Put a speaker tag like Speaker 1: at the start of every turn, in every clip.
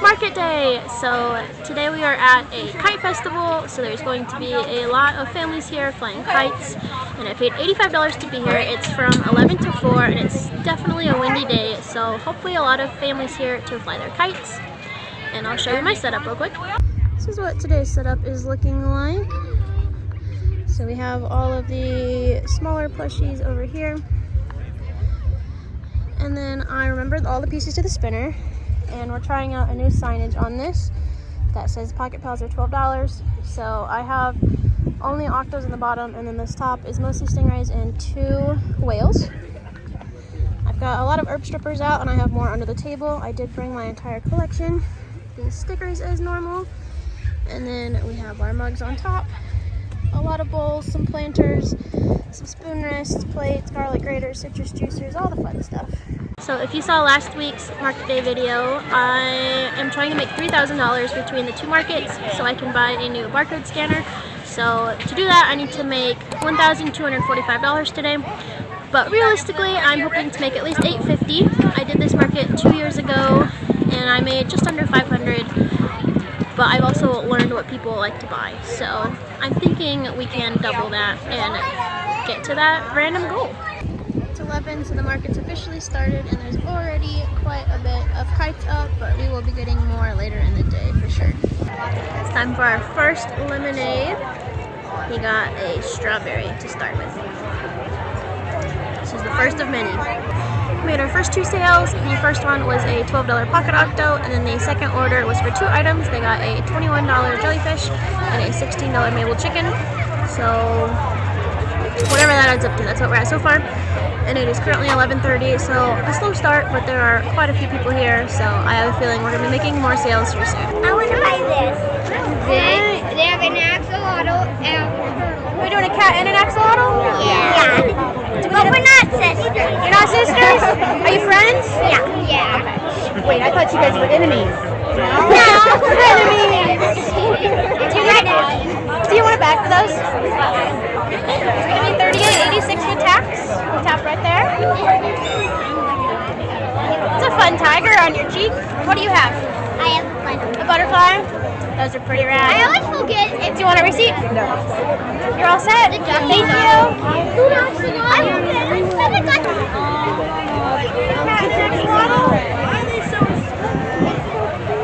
Speaker 1: market day. So today we are at a kite festival, so there's going to be a lot of families here flying kites, and I paid $85 to be here. It's from 11 to 4 and it's definitely a windy day, so hopefully a lot of families here to fly their kites. And I'll show you my setup real quick. This is what today's setup is looking like. So we have all of the smaller plushies over here. And then I remembered all the pieces to the spinner. And we're trying out a new signage on this that says Pocket Pals are $12. So I have only octos on the bottom, and then this top is mostly stingrays and 2 whales. I've got a lot of herb strippers out, and I have more under the table. I did bring my entire collection. These stickers as normal. And then we have our mugs on top. A lot of bowls, some planters, some spoon rests, plates, garlic graters, citrus juicers, all the fun stuff. So if you saw last week's market day video, I am trying to make $3,000 between the 2 markets so I can buy a new barcode scanner. So to do that, I need to make $1,245 today. But realistically, I'm hoping to make at least $850. I did this market 2 years ago and I made just under $500. But I've also learned what people like to buy. So I'm thinking we can double that and get to that random goal. It's 11, so the market's officially started, and there's already quite a bit of kites up, but we will be getting more later in the day for sure. It's time for our first lemonade. We got a strawberry to start with. This is the first of many. We made our first 2 sales. The first one was a $12 pocket octo, and then the second order was for 2 items. They got a $21 jellyfish and a $16 maple chicken. So whatever that adds up to, that's what we're at so far. And it is currently 11:30, so a slow start, but there are quite a few people here, so I have a feeling we're going to be making more sales here soon.
Speaker 2: I want to buy this. They have an axolotl.
Speaker 1: We're doing a cat and an axolotl?
Speaker 2: Yeah. But we're not sisters.
Speaker 1: You're not sisters? Are you friends?
Speaker 2: Yeah. Yeah.
Speaker 1: Okay. Wait, I thought you guys were enemies.
Speaker 2: No.
Speaker 1: Enemies. Do you want a bag for those? It's going to be $38.86 with tax. Tap right there. It's a fun tiger on your cheek. What do you have?
Speaker 2: I have a
Speaker 1: Butterfly? Those are pretty rad.
Speaker 2: I always forget.
Speaker 1: Do you want a receipt? No. You're all set? Thank you.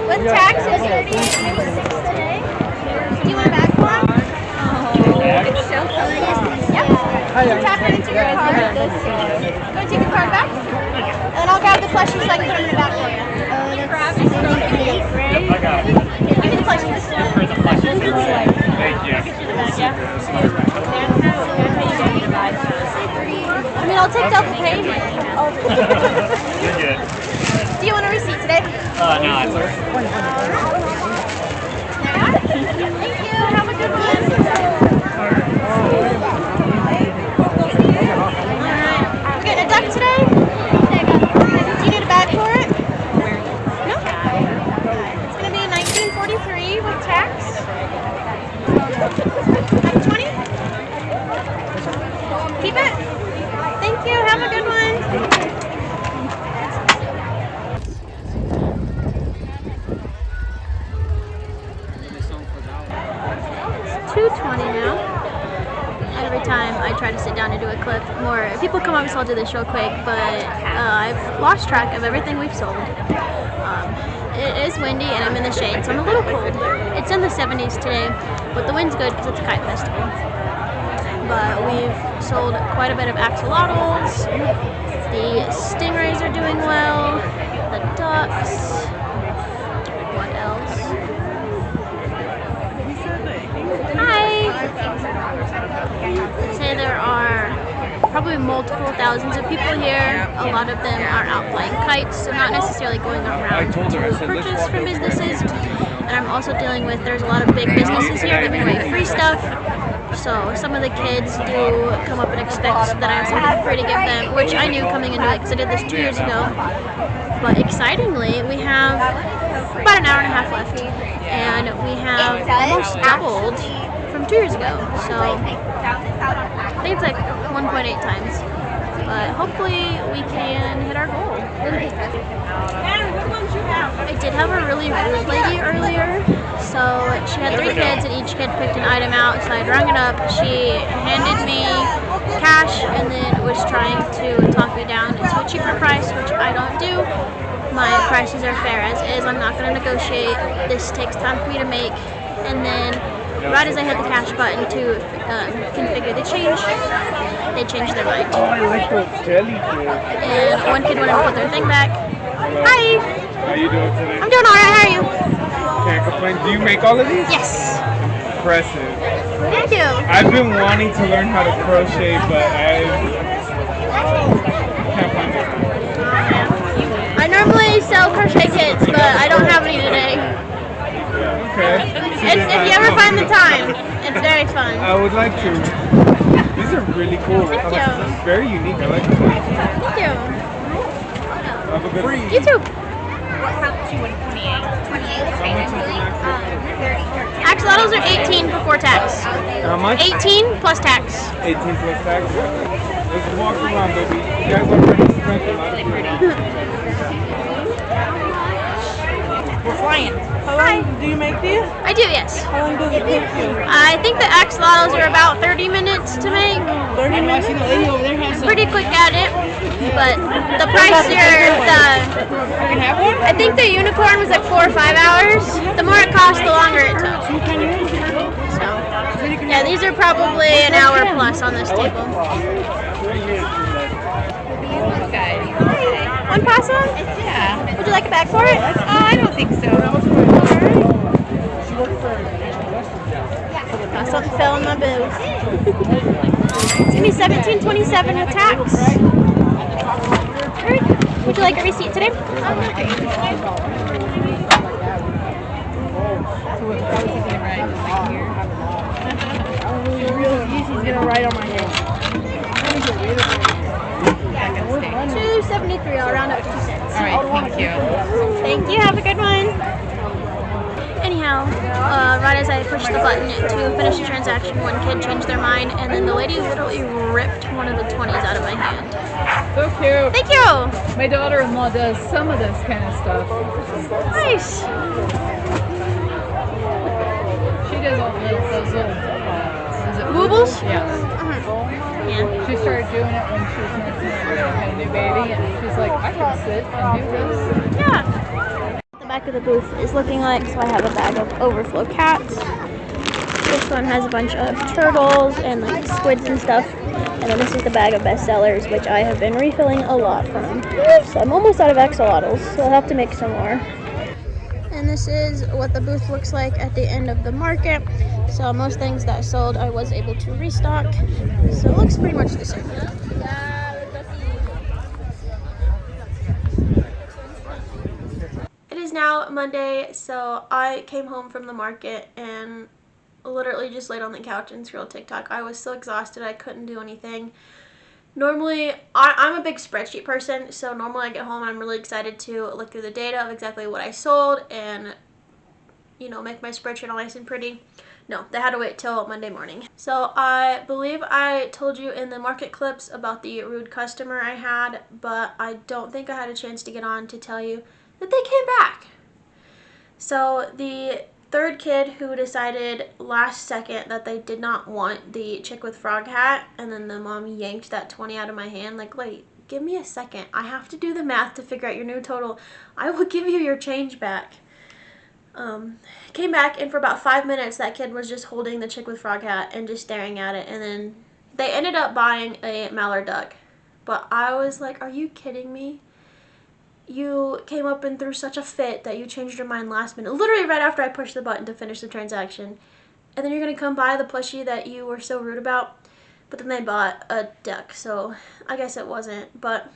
Speaker 1: With tax, it's $38.86 today. Do you want a bag for them? It's so fun. Yep. Tap it into your card. Go take your card back. And then I'll grab the plushies so I can put them in the back for you.
Speaker 3: I got it.
Speaker 1: Give me the plushies.
Speaker 3: Thank you.
Speaker 1: I mean, I'll take double payment.
Speaker 3: You're good.
Speaker 1: Do you want a receipt today?
Speaker 3: No, it's alright.
Speaker 1: Thank you. Have a good one. Alright. We're getting a duck today? Do you need a bag for it? No? It's going to be $19.43 with tax. Have 20? Keep it? Thank you. Have a good one. It's 2:20 now. Every time I try to sit down to do a clip, more people come up, so I'll do this real quick, but I've lost track of everything we've sold. It is windy and I'm in the shade, so I'm a little cold. It's in the 70s today, but the wind's good because it's a kite festival. But we've sold quite a bit of axolotls. The stingrays are doing well. The ducks. What else? Hi! I'd say there are probably multiple thousands of people here. A lot of them are out flying kites, so not necessarily going around to purchase from businesses. And I'm also dealing with, there's a lot of big businesses here giving away free stuff. So some of the kids do come up and expect that I have something free to give them, which I knew coming into it because I did this 2 years ago. But excitingly, we have about an hour and a half left, and we have almost doubled from 2 years ago. So I think it's like 1.8 times. but hopefully we can hit our goal. I did have a really rude lady earlier. So she had 3 kids and each kid picked an item out, so I rung it up. She handed me cash and then was trying to talk me down to a cheaper price, which I don't do. My prices are fair as is. I'm not going to negotiate. This takes time for me to make. And then right as I hit the cash button to configure the change, they changed their mind.
Speaker 4: Oh, I like those jelly
Speaker 1: And one kid wanted to put their thing back. Hi!
Speaker 4: How you doing today?
Speaker 1: I'm doing alright, how are you?
Speaker 4: Can't complain. Do you make all of these?
Speaker 1: Yes.
Speaker 4: Impressive.
Speaker 1: Thank you.
Speaker 4: I've been wanting to learn how to crochet, but I can't find it.
Speaker 1: I normally sell crochet kits, but I don't have any today.
Speaker 4: Okay.
Speaker 1: If you ever find the time, it's very fun.
Speaker 4: I would like to. These are really cool.
Speaker 1: Thank
Speaker 4: I like
Speaker 1: you.
Speaker 4: them. Very unique. I like them.
Speaker 1: Thank you.
Speaker 4: Have a good one.
Speaker 1: You too. Axolotls are 18 before tax.
Speaker 4: How much?
Speaker 1: 18 plus tax.
Speaker 4: 18 plus tax. Let's walk around, baby. You guys are pretty spent a lot of money.
Speaker 5: We're flying. How long do you make these?
Speaker 1: I do, yes.
Speaker 5: How long does it take you?
Speaker 1: I think the axolotls are about 30 minutes to make.
Speaker 5: 30 minutes?
Speaker 1: Pretty quick at it, but the price here, I think the unicorn was like 4 or 5 hours. The more it costs, the longer it took. So, yeah, these are probably an hour plus on this table. One possum?
Speaker 5: Yeah.
Speaker 1: Would you like a bag for it?
Speaker 5: I don't think so.
Speaker 1: Something fell in my booth. It's gonna be $17.27 with tax. Alright. Would you like a receipt today?
Speaker 5: He's gonna write on my head.
Speaker 1: $2.73. I'll round up to 2 cents.
Speaker 5: All right, thank you.
Speaker 1: Thank you. Have a good one. Anyhow, right as I pushed the button to finish the transaction, one kid changed their mind, and then the lady literally ripped one of the 20s out of my hand.
Speaker 5: So cute.
Speaker 1: Thank you.
Speaker 5: My daughter-in-law does some of this kind of stuff.
Speaker 1: Nice.
Speaker 5: She does all those little, is it
Speaker 1: Boobles?
Speaker 5: Yes.
Speaker 1: Yeah.
Speaker 5: She started doing it when she was nursing had a new baby, and she's like, I can sit and do this.
Speaker 1: Yeah. The back of the booth is looking like, so I have a bag of overflow cats. This one has a bunch of turtles and like squids and stuff. And then this is the bag of bestsellers, which I have been refilling a lot from. So I'm almost out of axolotls, so I'll have to make some more. And this is what the booth looks like at the end of the market. So most things that sold I was able to restock. So it looks pretty much the same. It is now Monday, so I came home from the market and literally just laid on the couch and scrolled TikTok. I was so exhausted I couldn't do anything. Normally, I'm a big spreadsheet person, so normally I get home and I'm really excited to look through the data of exactly what I sold and, you know, make my spreadsheet all nice and pretty. No, they had to wait till Monday morning. So I believe I told you in the market clips about the rude customer I had, but I don't think I had a chance to get on to tell you that they came back. So the third kid who decided last second that they did not want the chick with frog hat, and then the mom yanked that 20 out of my hand, like, wait, give me a second. I have to do the math to figure out your new total. I will give you your change back. Came back, and for about 5 minutes that kid was just holding the chick with frog hat and just staring at it, and then they ended up buying a mallard duck. But I was like, are you kidding me? You came up and threw such a fit that you changed your mind last minute, literally right after I pushed the button to finish the transaction. And then you're going to come buy the plushie that you were so rude about. But then they bought a duck, so I guess it wasn't. But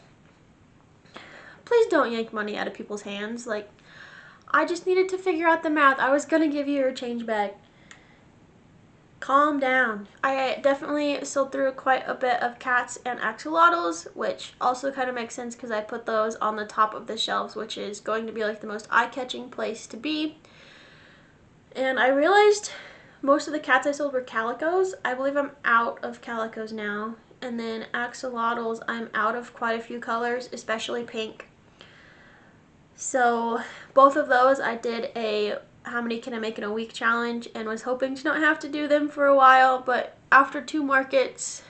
Speaker 1: please don't yank money out of people's hands. Like, I just needed to figure out the math. I was going to give you your change back. Calm down. I definitely sold through quite a bit of cats and axolotls, which also kind of makes sense because I put those on the top of the shelves, which is going to be like the most eye-catching place to be. And I realized most of the cats I sold were calicos. I believe I'm out of calicos now. And then axolotls, I'm out of quite a few colors, especially pink. So both of those I did a how many can I make in a week challenge and was hoping to not have to do them for a while, but after 2 markets,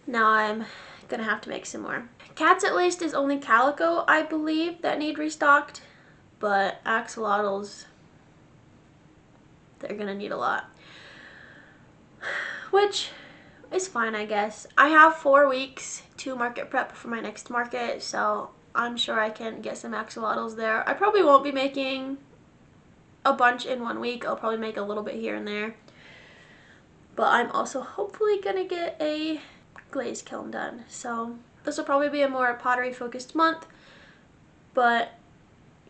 Speaker 1: now I'm gonna have to make some more. Cats at least is only calico, I believe, that need restocked, but axolotls, they're gonna need a lot. Which is fine, I guess. I have 4 weeks to market prep for my next market, so I'm sure I can get some axolotls there. I probably won't be making a bunch in 1 week. I'll probably make a little bit here and there. But I'm also hopefully gonna get a glaze kiln done. So this will probably be a more pottery focused month, but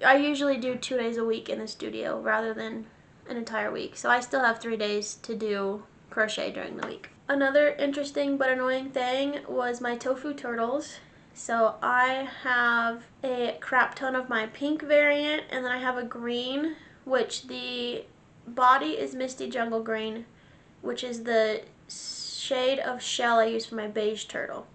Speaker 1: I usually do 2 days a week in the studio rather than an entire week. So I still have 3 days to do crochet during the week. Another interesting but annoying thing was my tofu turtles. So I have a crap ton of my pink variant, and then I have a green, which the body is Misty Jungle Green, which is the shade of shell I use for my beige turtle.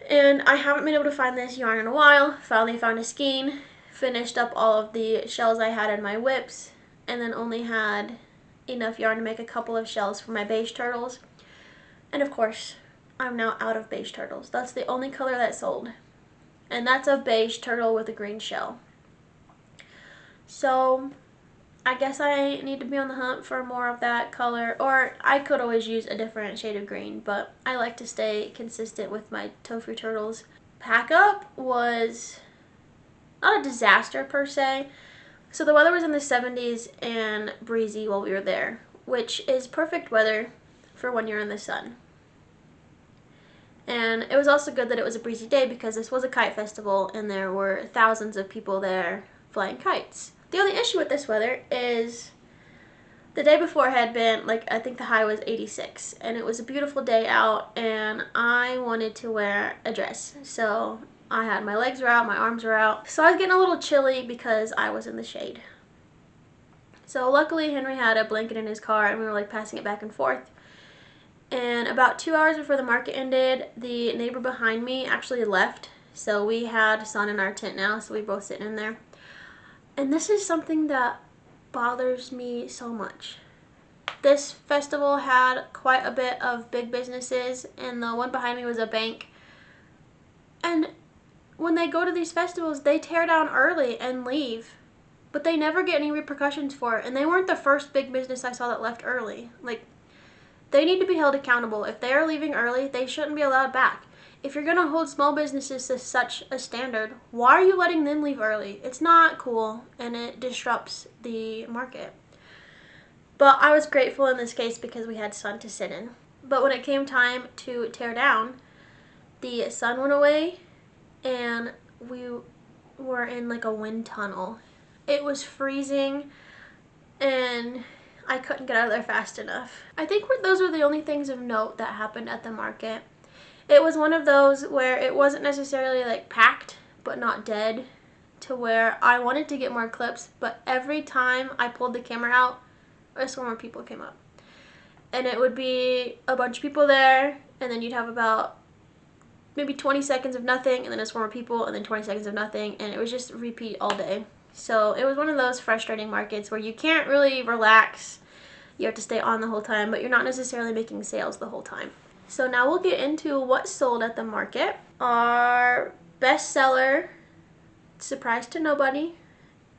Speaker 1: And I haven't been able to find this yarn in a while. Finally found a skein, finished up all of the shells I had in my whips, and then only had enough yarn to make a couple of shells for my beige turtles. And of course, I'm now out of beige turtles. That's the only color that sold. And that's a beige turtle with a green shell. So I guess I need to be on the hunt for more of that color, or I could always use a different shade of green, but I like to stay consistent with my tofu turtles. Pack up was not a disaster per se. So the weather was in the 70s and breezy while we were there, which is perfect weather for when you're in the sun. And it was also good that it was a breezy day because this was a kite festival and there were thousands of people there flying kites. The only issue with this weather is the day before had been, like, I think the high was 86, and it was a beautiful day out, and I wanted to wear a dress. So I had my legs were out, my arms were out. So I was getting a little chilly because I was in the shade. So luckily Henry had a blanket in his car and we were like passing it back and forth. And about 2 hours before the market ended, the neighbor behind me actually left. So we had sun in our tent now, so we both sitting in there. And this is something that bothers me so much. This festival had quite a bit of big businesses, and the one behind me was a bank. And when they go to these festivals, they tear down early and leave, but they never get any repercussions for it. And they weren't the first big business I saw that left early. Like, they need to be held accountable. If they are leaving early, they shouldn't be allowed back. If you're going to hold small businesses to such a standard, why are you letting them leave early? It's not cool, and it disrupts the market. But I was grateful in this case because we had sun to sit in. But when it came time to tear down, the sun went away, and we were in like a wind tunnel. It was freezing, and I couldn't get out of there fast enough. I think those were the only things of note that happened at the market. It was one of those where it wasn't necessarily like packed, but not dead, to where I wanted to get more clips, but every time I pulled the camera out, a swarm of people came up. And it would be a bunch of people there, and then you'd have about maybe 20 seconds of nothing, and then a swarm of people, and then 20 seconds of nothing, and it was just repeat all day. So it was one of those frustrating markets where you can't really relax. You have to stay on the whole time, but you're not necessarily making sales the whole time. So now we'll get into what sold at the market. Our best seller, surprise to nobody,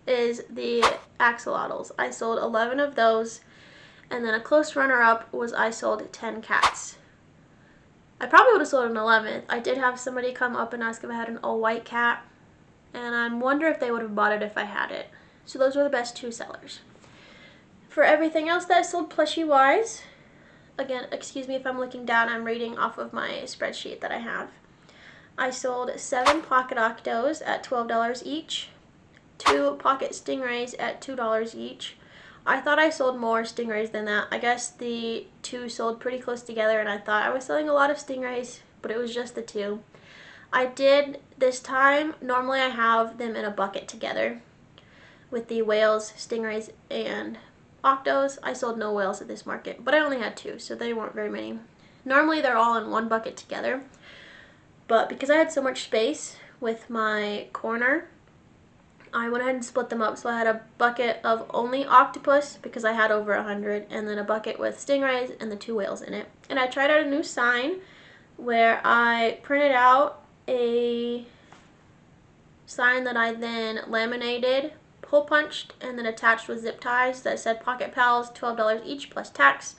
Speaker 1: is the axolotls. I sold 11 of those, and then a close runner-up was I sold 10 cats. I probably would have sold an 11th. I did have somebody come up and ask if I had an all-white cat, and I wonder if they would have bought it if I had it. So those were the best 2 sellers. For everything else that I sold plushie-wise, again, excuse me if I'm looking down, I'm reading off of my spreadsheet that I have. I sold 7 pocket octos at $12 each, 2 pocket stingrays at $2 each. I thought I sold more stingrays than that. I guess the 2 sold pretty close together, and I thought I was selling a lot of stingrays, but it was just the 2. I did this time, normally I have them in a bucket together with the whales, stingrays, and octos. I sold no whales at this market, but I only had 2, so they weren't very many. Normally they're all in one bucket together, but because I had so much space with my corner, I went ahead and split them up. So I had a bucket of only octopus because I had over 100, and then a bucket with stingrays and the 2 whales in it. And I tried out a new sign where I printed out a sign that I then laminated, hole punched, and then attached with zip ties that said Pocket Pals, $12 each plus tax,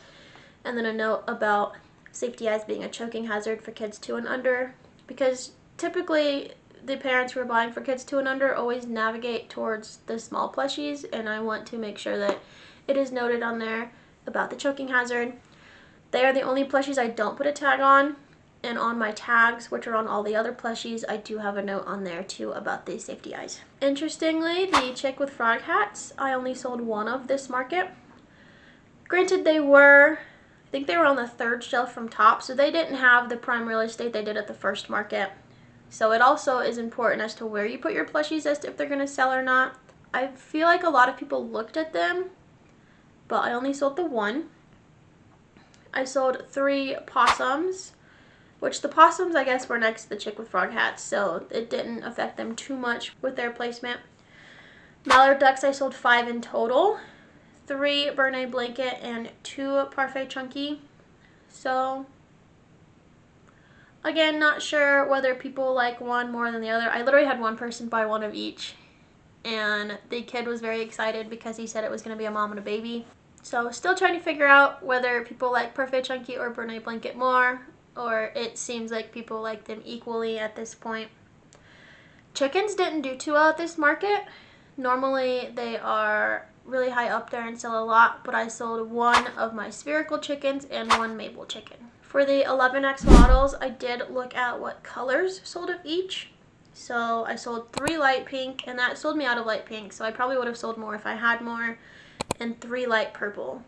Speaker 1: and then a note about safety eyes being a choking hazard for kids 2 and under, because typically the parents who are buying for kids 2 and under always navigate towards the small plushies, and I want to make sure that it is noted on there about the choking hazard. They are the only plushies I don't put a tag on, and on my tags, which are on all the other plushies, I do have a note on there too about the safety eyes. Interestingly, the chick with frog hats, I only sold 1 of this market. Granted, I think they were on the 3rd shelf from top, so they didn't have the prime real estate they did at the first market. So it also is important as to where you put your plushies as to if they're going to sell or not. I feel like a lot of people looked at them, but I only sold the 1. I sold 3 possums, which the possums I guess were next to the chick with frog hats, so it didn't affect them too much with their placement. Mallard ducks I sold 5 in total, 3 Bernay blanket and 2 Parfait chunky. So again, not sure whether people like one more than the other. I literally had one person buy 1 of each, and the kid was very excited because he said it was going to be a mom and a baby. So still trying to figure out whether people like Parfait chunky or Bernay blanket more, or it seems like people like them equally at this point. Chickens didn't do too well at this market. Normally they are really high up there and sell a lot, but I sold 1 of my spherical chickens and 1 maple chicken. For the 11X models, I did look at what colors sold of each. So I sold 3 light pink, and that sold me out of light pink, so I probably would have sold more if I had more, and 3 light purple.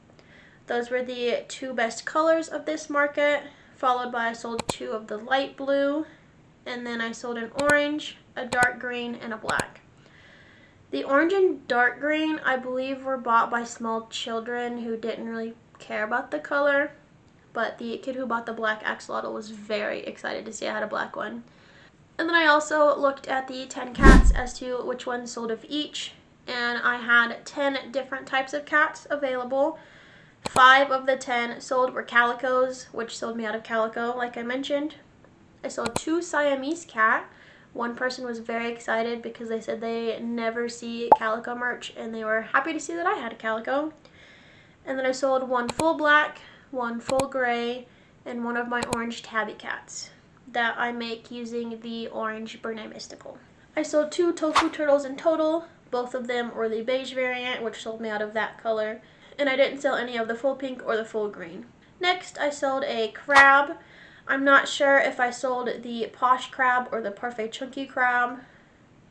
Speaker 1: Those were the 2 best colors of this market, followed by I sold 2 of the light blue, and then I sold an orange, a dark green, and a black. The orange and dark green, I believe, were bought by small children who didn't really care about the color. But the kid who bought the black axolotl was very excited to see I had a black one. And then I also looked at the 10 cats as to which ones sold of each, and I had 10 different types of cats available. 5 of the 10 sold were calicos, which sold me out of calico, like I mentioned. I sold 2 Siamese cat. One person was very excited because they said they never see calico merch, and they were happy to see that I had a calico. And then I sold 1 full black, 1 full gray, and 1 of my orange tabby cats that I make using the orange Bernay Mystical. I sold 2 tofu turtles in total. Both of them were the beige variant, which sold me out of that color. And I didn't sell any of the full pink or the full green. Next, I sold a crab. I'm not sure if I sold the posh crab or the Parfait chunky crab,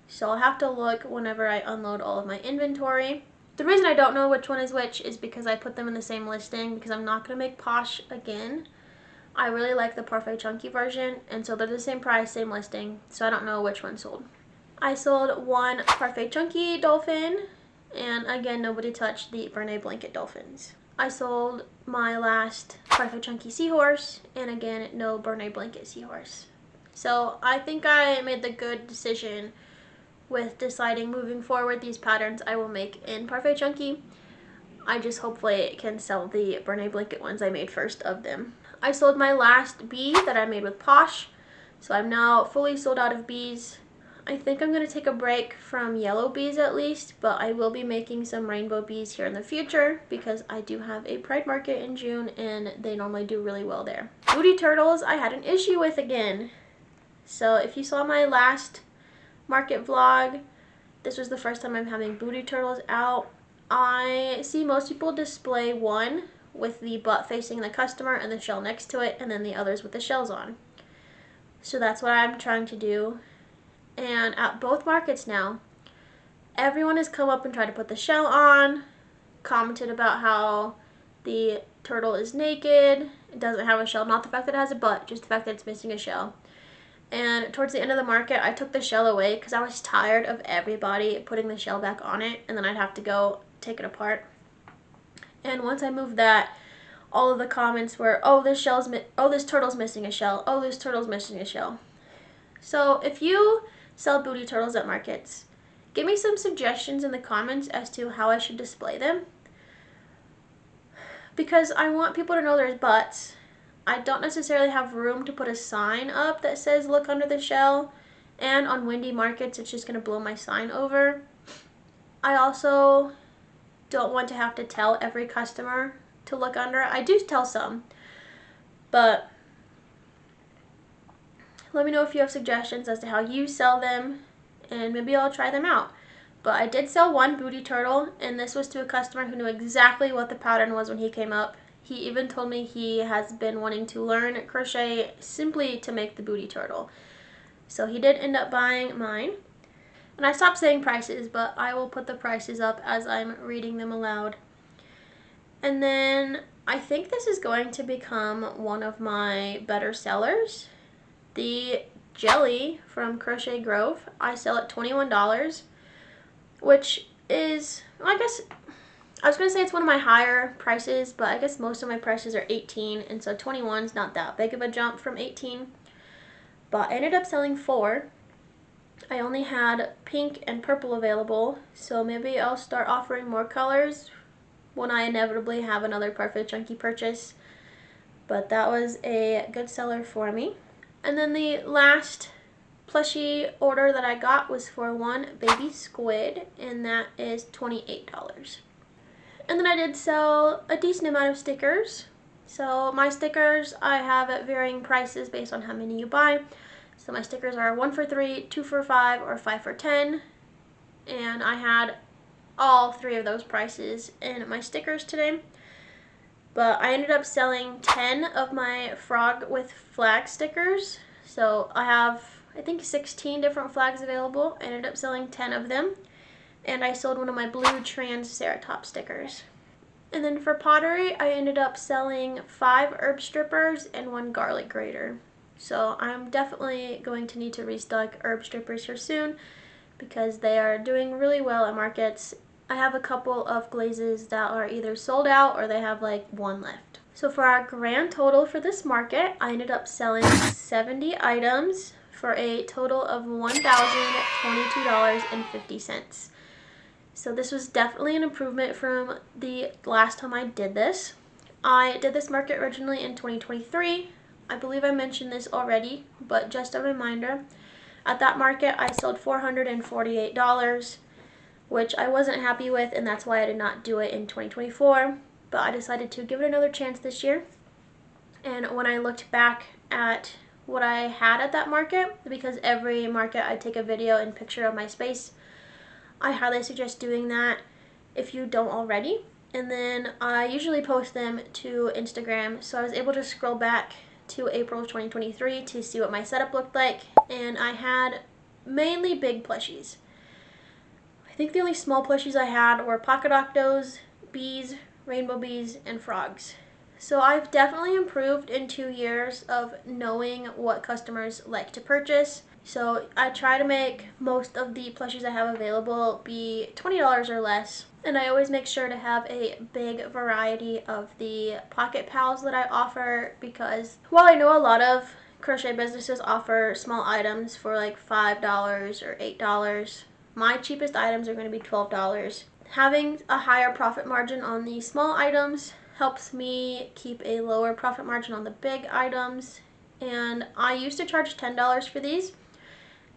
Speaker 1: so I'll have to look whenever I unload all of my inventory. The reason I don't know which one is which is because I put them in the same listing, because I'm not going to make posh again. I really like the Parfait chunky version, and so they're the same price, same listing, so I don't know which one sold. I sold 1 Parfait chunky dolphin, and again, nobody touched the Bernay blanket dolphins. I sold my last Parfait chunky seahorse, and again, no Bernay blanket seahorse. So I think I made the good decision with deciding moving forward these patterns I will make in Parfait chunky. I just hopefully can sell the Bernay blanket ones I made first of them. I sold my last bee that I made with Posh, so I'm now fully sold out of bees. I think I'm going to take a break from yellow bees at least, but I will be making some rainbow bees here in the future because I do have a Pride Market in June and they normally do really well there. Booty turtles I had an issue with again. So if you saw my last market vlog, this was the first time I'm having booty turtles out. I see most people display one with the butt facing the customer and the shell next to it, and then the others with the shells on. So that's what I'm trying to do. And at both markets now, everyone has come up and tried to put the shell on, commented about how the turtle is naked, it doesn't have a shell, not the fact that it has a butt, just the fact that it's missing a shell. And towards the end of the market, I took the shell away because I was tired of everybody putting the shell back on it, and then I'd have to go take it apart. And once I moved that, all of the comments were, oh, this turtle's missing a shell. Oh, this turtle's missing a shell. So if you sell booty turtles at markets, give me some suggestions in the comments as to how I should display them. Because I want people to know there's butts. I don't necessarily have room to put a sign up that says look under the shell. And on windy markets, it's just going to blow my sign over. I also don't want to have to tell every customer to look under. I do tell some, but let me know if you have suggestions as to how you sell them, and maybe I'll try them out. But I did sell one booty turtle, and this was to a customer who knew exactly what the pattern was when he came up. He even told me he has been wanting to learn crochet simply to make the booty turtle. So he did end up buying mine. And I stopped saying prices, but I will put the prices up as I'm reading them aloud. And then I think this is going to become one of my better sellers. The jelly from Crochet Grove, I sell at $21, which is, well, I guess, I was going to say it's one of my higher prices, but I guess most of my prices are $18, and so $21 is not that big of a jump from $18. But I ended up selling 4. I only had pink and purple available, so maybe I'll start offering more colors when I inevitably have another Perfect Chunky purchase. But that was a good seller for me. And then the last plushie order that I got was for one baby squid, and that is $28. And then I did sell a decent amount of stickers. So my stickers I have at varying prices based on how many you buy. So my stickers are 1 for $3, 2 for $5, or 5 for $10. And I had all 3 of those prices in my stickers today. But I ended up selling 10 of my frog with flag stickers. So I have, I think, 16 different flags available. I ended up selling 10 of them. And I sold one of my blue Triceratops stickers. And then for pottery, I ended up selling 5 herb strippers and 1 garlic grater. So I'm definitely going to need to restock herb strippers here soon because they are doing really well at markets. I have a couple of glazes that are either sold out or they have like 1 left. So for our grand total for this market, I ended up selling 70 items for a total of $1,022.50. So this was definitely an improvement from the last time I did this. I did this market originally in 2023. I believe I mentioned this already, but just a reminder. At that market, I sold $448, which I wasn't happy with, and that's why I did not do it in 2024. But I decided to give it another chance this year. And when I looked back at what I had at that market, because every market I take a video and picture of my space, I highly suggest doing that if you don't already. And then I usually post them to Instagram, so I was able to scroll back to April of 2023 to see what my setup looked like, and I had mainly big plushies. I think the only small plushies I had were pocket octos, bees, rainbow bees, and frogs. So I've definitely improved in 2 years of knowing what customers like to purchase. So I try to make most of the plushies I have available be $20 or less. And I always make sure to have a big variety of the pocket pals that I offer, because while I know a lot of crochet businesses offer small items for like $5 or $8, my cheapest items are going to be $12. Having a higher profit margin on the small items helps me keep a lower profit margin on the big items. And I used to charge $10 for these.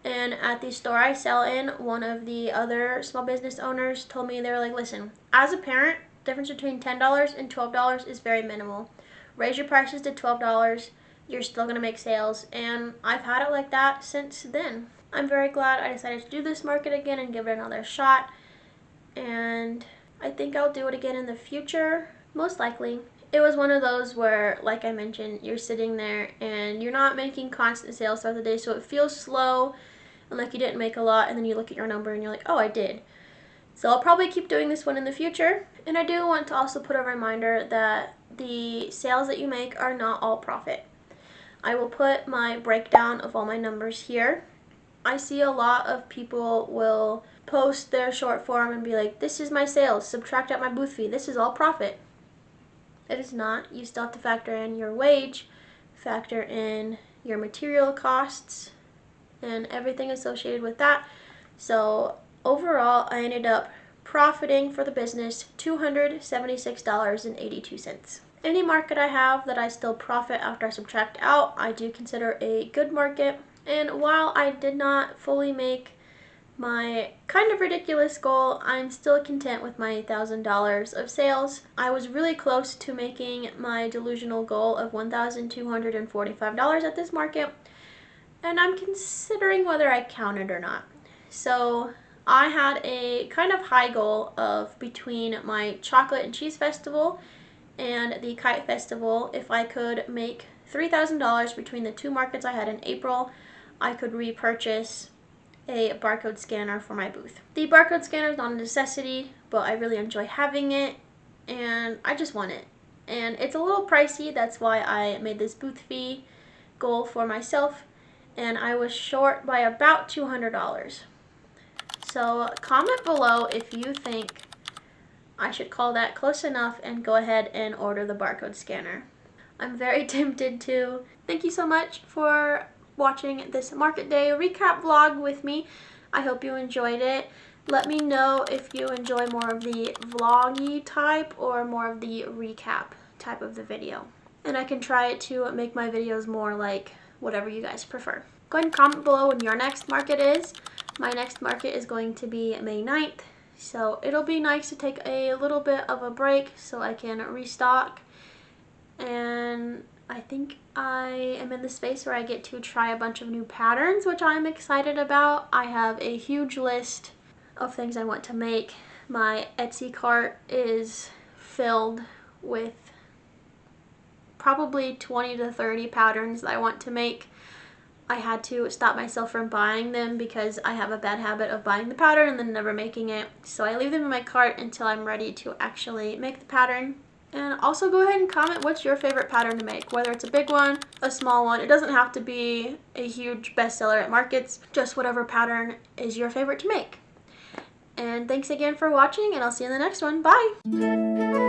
Speaker 1: And at the store I sell in, one of the other small business owners told me, they were like, listen, as a parent, the difference between $10 and $12 is very minimal. Raise your prices to $12, you're still going to make sales. And I've had it like that since then. I'm very glad I decided to do this market again and give it another shot. And I think I'll do it again in the future, most likely. It was one of those where, like I mentioned, you're sitting there and you're not making constant sales throughout the day, so it feels slow and like you didn't make a lot, and then you look at your number and you're like, oh, I did. So I'll probably keep doing this one in the future. And I do want to also put a reminder that the sales that you make are not all profit. I will put my breakdown of all my numbers here. I see a lot of people will post their short form and be like, this is my sales, subtract out my booth fee, this is all profit. It is not. You still have to factor in your wage, factor in your material costs, and everything associated with that. So overall, I ended up profiting for the business $276.82. Any market I have that I still profit after I subtract out, I do consider a good market. And while I did not fully make my kind of ridiculous goal, I'm still content with my $1,000 of sales. I was really close to making my delusional goal of $1,245 at this market, and I'm considering whether I count it or not. So I had a kind of high goal of between my chocolate and cheese festival and the kite festival. If I could make $3,000 between the two markets I had in April, I could repurchase a barcode scanner for my booth. The barcode scanner is not a necessity, but I really enjoy having it, and I just want it. And it's a little pricey, that's why I made this booth fee goal for myself, and I was short by about $200. So comment below if you think I should call that close enough and go ahead and order the barcode scanner. I'm very tempted to. Thank you so much for watching this market day recap vlog with me. I hope you enjoyed it. Let me know if you enjoy more of the vloggy type or more of the recap type of the video. And I can try to make my videos more like whatever you guys prefer. Go ahead and comment below when your next market is. My next market is going to be May 9th. So it'll be nice to take a little bit of a break so I can restock. And I think I am in the space where I get to try a bunch of new patterns, which I'm excited about. I have a huge list of things I want to make. My Etsy cart is filled with probably 20 to 30 patterns that I want to make. I had to stop myself from buying them because I have a bad habit of buying the pattern and then never making it. So I leave them in my cart until I'm ready to actually make the pattern. And also go ahead and comment what's your favorite pattern to make, whether it's a big one, a small one. It doesn't have to be a huge bestseller at markets, just whatever pattern is your favorite to make. And thanks again for watching, and I'll see you in the next one. Bye!